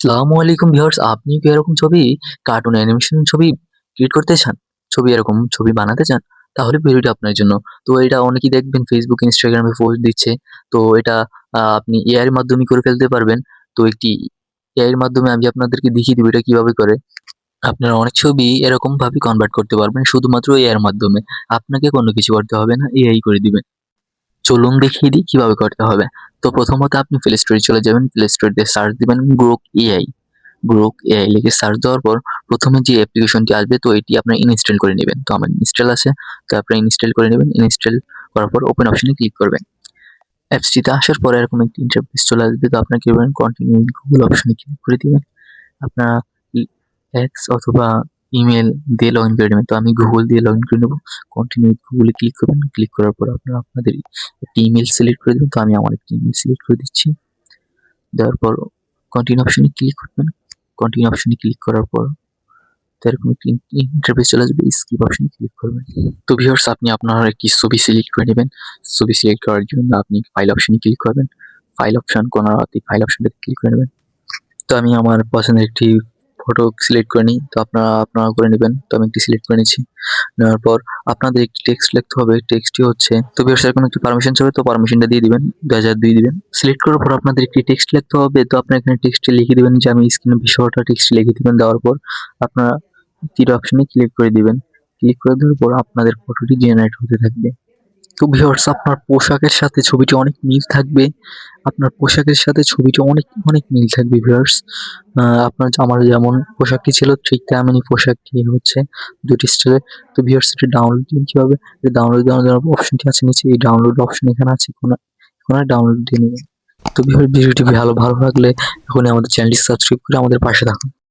আসসালামু আলাইকুম ভিউয়ার্স, আপনি কি এরকম ছবি কার্টুন অ্যানিমেশন ছবি ক্রিয়েট করতে চান? এরকম ছবি বানাতে চান? তাহলে ভিডিওটা আপনার জন্য। তো এটা অনেকেই দেখবেন Facebook, Instagram এ পোস্ট দিচ্ছে। তো এটা আপনি এআই এর মাধ্যমে করে ফেলতে পারবেন। তো একটি এআই এর মাধ্যমে আমি আপনাদেরকে দেখিয়ে দিব এটা কিভাবে করে। আপনারা অনেক ছবি এরকমভাবে কনভার্ট করতে পারবেন শুধুমাত্র এআই এর মাধ্যমে। আপনাকে কোনো কিছু করতে হবে না, এআই করে দিবে। চলুন দেখিয়ে দিই কিভাবে করতে হবে। তো প্রথমত আপনি প্লে স্টোরে চলে যাবেন। প্লে স্টোর দিয়ে সার্চ দিবেন গ্রোক এআই। গ্রোক এআই লিখে সার্চ দেওয়ার পর প্রথমে যে অ্যাপ্লিকেশনটি আসবে তো এটি আপনার ইনস্টল করে নেবেন। তো আমার ইনস্টল আছে, তো আপনারা ইনস্টল করে নেবেন। ইনস্টল করার পর ওপেন অপশনে ক্লিক করবেন। অ্যাপসটিতে আসার পরে এরকম একটি ইন্টারফেস চলে আসবে। তো আপনারা কি করবেন, কন্টিনিউ উইথ গুগল অপশনে ক্লিক করে দিবেন। আপনারা এক্স অথবা ইমেল দিয়ে লগইন করে নেবেন। তো আমি গুগল দিয়ে লগইন করে নেব। কন্টিনিউ উইথ গুগলে ক্লিক করবেন। ক্লিক করার পর আপনারা আপনাদের একটি ইমেল সিলেক্ট করে দেবেন। তো আমি আমার একটি ইমেল সিলেক্ট করে দিচ্ছি। দেওয়ার পর কন্টিনিউ অপশনে ক্লিক করবেন। কন্টিনিউ অপশনে ক্লিক করার পর এরকম একটি ইন্টারফেস চলে আসবে। স্কিপ অপশনে ক্লিক করবেন। তো ভিউয়ার্স, আপনি আপনার একটি ছবি সিলেক্ট করে নেবেন। ছবি সিলেক্ট করার জন্য আপনি ফাইল অপশনে ক্লিক করবেন। ফাইল অপশন কোনার ফাইল অপশনটাতে ক্লিক করে নেবেন। তো আমি আমার পছন্দের একটি ফটো সিলেক্ট করে নিই। তো আপনারা করে নেবেন। তো আমি একটি সিলেক্ট করে নিচ্ছি। নেওয়ার পর আপনাদের একটি টেক্সট লিখতে হবে। টেক্সটটি হচ্ছে, তো ভিউয়ার্স এরকম একটি পারমিশন চাবে, তো পারমিশনটা দিয়ে দিবেন। 2002 দিবেন। সিলেক্ট করার পর আপনাদের একটি টেক্সট লিখতে হবে। তো আপনি এখানে টেক্সটে লিখে দিবেন যে আমি স্ক্রিনে বিষয়টা টেক্সট লিখে দিবেন। দেওয়ার পর আপনারা তীর অপশনে ক্লিক করে দিবেন। ক্লিক করে দেওয়ার পর আপনাদের ফটোটি জেনারেট হতে থাকবে। তো ভিউয়ার্স, আপনার পোশাকের সাথে ছবিটি অনেক মিল থাকবে। আপনার পোশাকের সাথে ছবিটি অনেক, অনেক মিল থাকবে ভিউয়ার্স। আপনার আমার যেমন পোশাকটি ছিল ঠিক তেমনই পোশাকটি হচ্ছে ২ টি স্টাইলে। তো ভিউয়ার্স, এটা ডাউনলোড দিবেন কিভাবে? এটা ডাউনলোড দেওয়ার জন্য অপশনটি আছে নিচে। এই ডাউনলোড অপশন এখানে আছে কোনায় ডাউনলোড দিয়ে নিবেন। তো ভিউয়ার্স, ভিডিওটি ভালো লাগলে এখনই আমাদের চ্যানেলটি সাবস্ক্রাইব করে আমাদের পাশে থাকুন।